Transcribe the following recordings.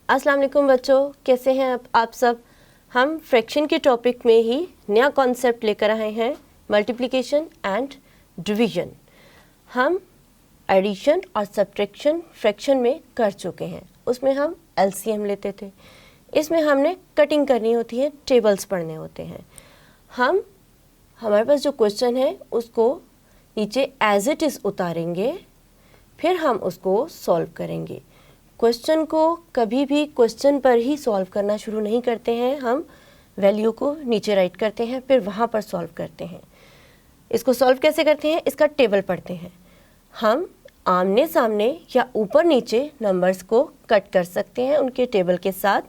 अस्सलाम वालेकुम बच्चों, कैसे हैं आप सब। हम फ्रैक्शन के टॉपिक में ही नया कॉन्सेप्ट लेकर आए हैं, मल्टीप्लिकेशन एंड डिवीजन। हम एडिशन और सब्ट्रैक्शन फ्रैक्शन में कर चुके हैं, उसमें हम एलसीएम लेते थे। इसमें हमने कटिंग करनी होती है, टेबल्स पढ़ने होते हैं। हमारे पास जो क्वेश्चन है उसको नीचे एज इट इज़ उतारेंगे, फिर हम उसको सॉल्व करेंगे। क्वेश्चन को कभी भी क्वेश्चन पर ही सॉल्व करना शुरू नहीं करते हैं, हम वैल्यू को नीचे राइट करते हैं, फिर वहाँ पर सॉल्व करते हैं। इसको सॉल्व कैसे करते हैं, इसका टेबल पढ़ते हैं। हम आमने सामने या ऊपर नीचे नंबर्स को कट कर सकते हैं उनके टेबल के साथ,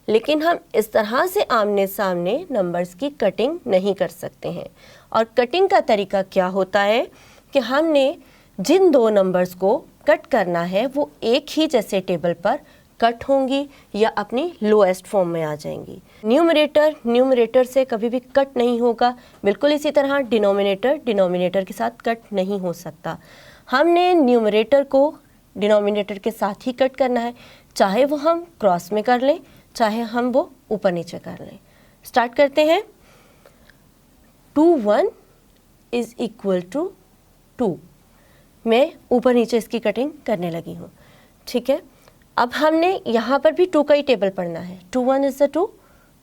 लेकिन हम इस तरह से आमने सामने नंबर्स की कटिंग नहीं कर सकते हैं। और कटिंग का तरीका क्या होता है कि हमने जिन दो नंबर्स को कट करना है वो एक ही जैसे टेबल पर कट होंगी या अपनी लोएस्ट फॉर्म में आ जाएंगी। न्यूमरेटर से कभी भी कट नहीं होगा, बिल्कुल इसी तरह डिनोमिनेटर के साथ कट नहीं हो सकता। हमने न्यूमरेटर को डिनोमिनेटर के साथ ही कट करना है, चाहे वो हम क्रॉस में कर लें, चाहे हम वो ऊपर नीचे कर लें। स्टार्ट करते हैं। 2 1 इज इक्वल टू 2। मैं ऊपर नीचे इसकी कटिंग करने लगी हूँ, ठीक है। अब हमने यहाँ पर भी 2 का ही टेबल पढ़ना है। 2 1 इज़ 2,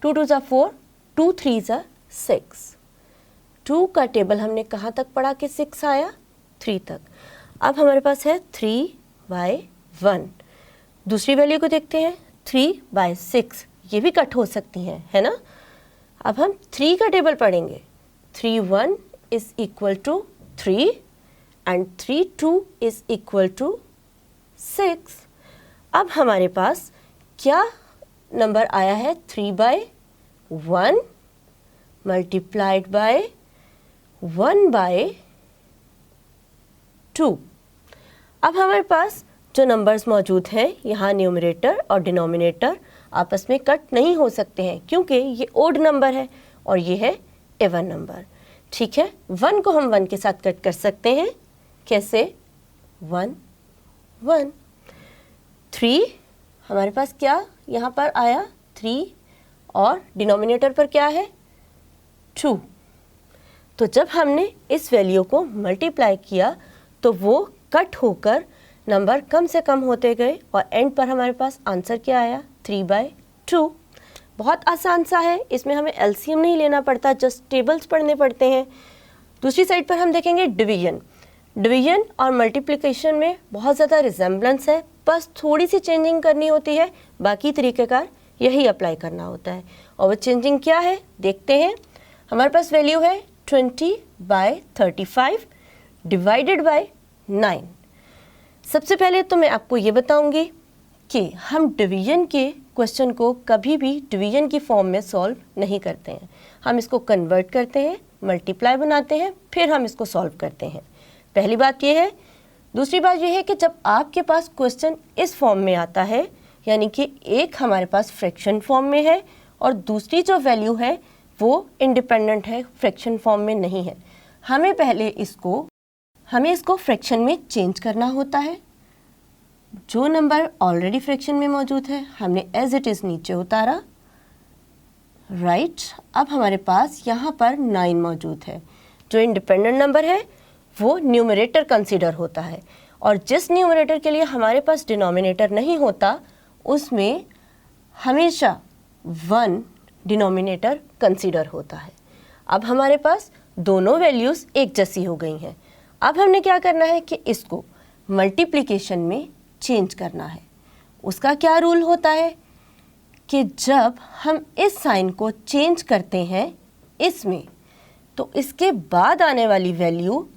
2 2 ज़ा 4, 2 3 ज़ा 6। 2 का टेबल हमने कहाँ तक पढ़ा कि 6 आया, 3 तक। अब हमारे पास है 3/1। दूसरी वैल्यू को देखते हैं, 3/6। ये भी कट हो सकती हैं, है ना। अब हम 3 का टेबल पढ़ेंगे। 3 1 is equal to 3 and 3 2 is equal to 6। अब हमारे पास क्या नंबर आया है, 3/1 मल्टीप्लाइड बाय 1/2। अब हमारे पास जो नंबर्स मौजूद हैं यहाँ, न्यूमरेटर और डिनोमिनेटर आपस में कट नहीं हो सकते हैं क्योंकि ये ओड नंबर है और ये है इवन नंबर, ठीक है। 1 को हम 1 के साथ कट कर सकते हैं, कैसे, 1 1। 3 हमारे पास क्या यहाँ पर आया, 3, और डिनोमिनेटर पर क्या है, 2। तो जब हमने इस वैल्यू को मल्टीप्लाई किया तो वो कट होकर नंबर कम से कम होते गए और एंड पर हमारे पास आंसर क्या आया, 3/2। बहुत आसान सा है, इसमें हमें एलसीएम नहीं लेना पड़ता, जस्ट टेबल्स पढ़ने पड़ते हैं। दूसरी साइड पर हम देखेंगे डिवीजन और मल्टीप्लिकेशन में बहुत ज़्यादा रिजेम्बलेंस है, बस थोड़ी सी चेंजिंग करनी होती है, बाकी तरीक़ेकार यही अप्लाई करना होता है। और वो चेंजिंग क्या है देखते हैं। हमारे पास वैल्यू है 20/35 डिवाइडेड बाय 9। सबसे पहले तो मैं आपको ये बताऊंगी कि हम डिवीजन के क्वेश्चन को कभी भी डिवीजन की फॉर्म में सॉल्व नहीं करते हैं। हम इसको कन्वर्ट करते हैं, मल्टीप्लाई बनाते हैं, फिर हम इसको सॉल्व करते हैं। पहली बात ये है। दूसरी बात ये है कि जब आपके पास क्वेश्चन इस फॉर्म में आता है, यानी कि एक हमारे पास फ्रैक्शन फॉर्म में है और दूसरी जो वैल्यू है वो इंडिपेंडेंट है, फ्रैक्शन फॉर्म में नहीं है, हमें पहले इसको फ्रैक्शन में चेंज करना होता है। जो नंबर ऑलरेडी फ्रैक्शन में मौजूद है हमने एज इट इज़ नीचे उतारा, राइट। अब हमारे पास यहाँ पर 9 मौजूद है। जो इंडिपेंडेंट नंबर है वो न्यूमरेटर कंसीडर होता है, और जिस न्यूमरेटर के लिए हमारे पास डिनोमिनेटर नहीं होता उसमें हमेशा 1 डिनोमिनेटर कंसीडर होता है। अब हमारे पास दोनों वैल्यूज़ एक जैसी हो गई हैं। अब हमने क्या करना है कि इसको मल्टीप्लिकेशन में चेंज करना है। उसका क्या रूल होता है कि जब हम इस साइन को चेंज करते हैं इसमें, तो इसके बाद आने वाली वैल्यू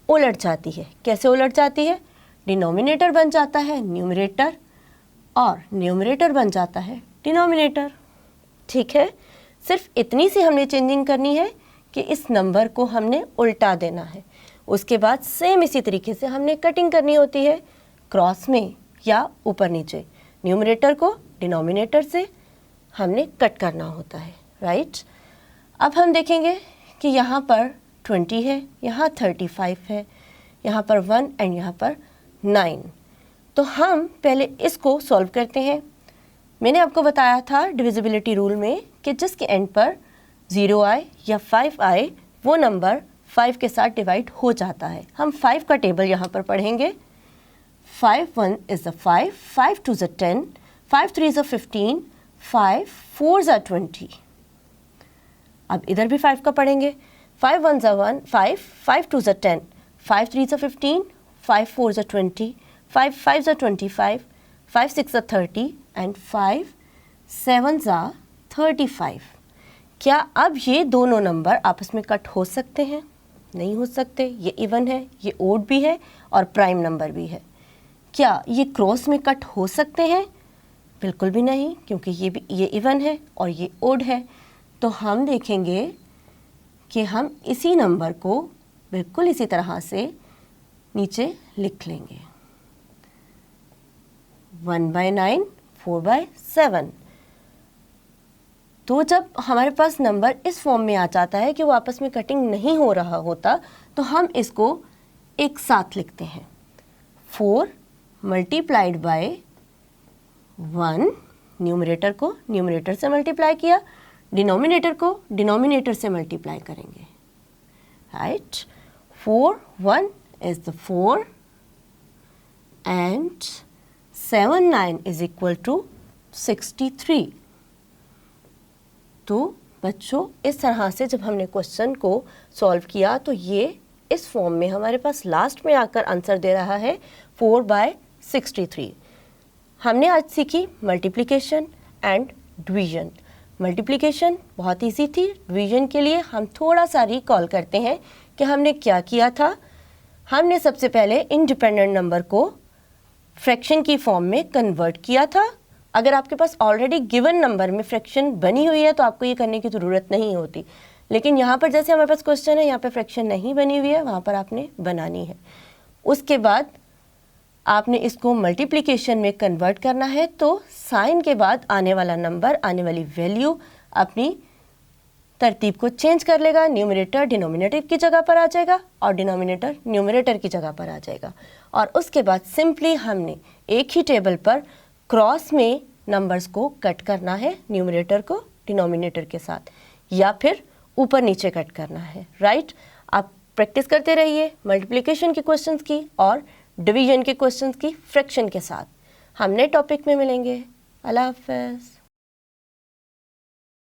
उलट जाती है। कैसे उलट जाती है, डिनोमिनेटर बन जाता है न्यूमरेटर और न्यूमरेटर बन जाता है डिनोमिनेटर, ठीक है। सिर्फ इतनी सी हमने चेंजिंग करनी है कि इस नंबर को हमने उल्टा देना है। उसके बाद सेम इसी तरीके से हमने कटिंग करनी होती है, क्रॉस में या ऊपर नीचे। न्यूमरेटर को डिनोमिनेटर से हमने कट करना होता है, राइट। अब हम देखेंगे कि यहाँ पर 20 है, यहाँ 35 है, यहाँ पर 1 एंड यहाँ पर 9। तो हम पहले इसको सॉल्व करते हैं। मैंने आपको बताया था डिविजिबिलिटी रूल में कि जिसके एंड पर 0 आए या 5 आए वो नंबर 5 के साथ डिवाइड हो जाता है। हम 5 का टेबल यहाँ पर पढ़ेंगे। 5 1 is a 5, 5 2 is a 10, 5 3 is a 15, 5 4 is a 20। अब इधर भी 5 का पढ़ेंगे। 5 1 is a 1, 5, 5 2 is a 10, 5 3 is a 15, 5 4 is a 20, 5 5 is a 25, 5 6 is a 30 and 5 7 is a 35। क्या अब ये दोनों नंबर आपस में कट हो सकते हैं? नहीं हो सकते। ये इवन है, ये ओड भी है और प्राइम नंबर भी है। क्या ये क्रॉस में कट हो सकते हैं? बिल्कुल भी नहीं, क्योंकि ये इवन है और ये ओड है। तो हम देखेंगे कि हम इसी नंबर को बिल्कुल इसी तरह से नीचे लिख लेंगे। 1/9, 4/7। तो जब हमारे पास नंबर इस फॉर्म में आ जाता है कि वो आपस में कटिंग नहीं हो रहा होता, तो हम इसको एक साथ लिखते हैं। 4 मल्टीप्लाइड बाय 1, न्यूमरेटर को न्यूमरेटर से मल्टीप्लाई किया, डिनोमिनेटर को डिनोमिनेटर से मल्टीप्लाई करेंगे, right. 4 1 is the 4 and 7 9 is equal to 63। तो बच्चों इस तरह से जब हमने क्वेश्चन को सॉल्व किया तो ये इस फॉर्म में हमारे पास लास्ट में आकर आंसर दे रहा है 4/63। हमने आज सीखी मल्टीप्लिकेशन एंड डिवीजन। मल्टीप्लिकेशन बहुत इजी थी। डिवीजन के लिए हम थोड़ा सा रिकॉल करते हैं कि हमने क्या किया था। हमने सबसे पहले इंडिपेंडेंट नंबर को फ्रैक्शन की फॉर्म में कन्वर्ट किया था। अगर आपके पास ऑलरेडी गिवन नंबर में फ्रैक्शन बनी हुई है तो आपको ये करने की ज़रूरत नहीं होती, लेकिन यहाँ पर जैसे हमारे पास क्वेश्चन है, यहाँ पे फ्रैक्शन नहीं बनी हुई है, वहाँ पर आपने बनानी है। उसके बाद आपने इसको मल्टीप्लिकेशन में कन्वर्ट करना है, तो साइन के बाद आने वाला नंबर, आने वाली वैल्यू अपनी तरतीब को चेंज कर लेगा। न्यूमरेटर डिनोमिनेटर की जगह पर आ जाएगा और डिनोमिनेटर न्यूमरेटर की जगह पर आ जाएगा। और उसके बाद सिंपली हमने एक ही टेबल पर क्रॉस में नंबर्स को कट करना है, न्यूमरेटर को डिनोमिनेटर के साथ, या फिर ऊपर नीचे कट करना है, राइट। आप प्रैक्टिस करते रहिए मल्टीप्लिकेशन के क्वेश्चंस की और डिवीजन के क्वेश्चंस की फ्रैक्शन के साथ। हम नए टॉपिक में मिलेंगे। अल्लाह हाफ़िज़।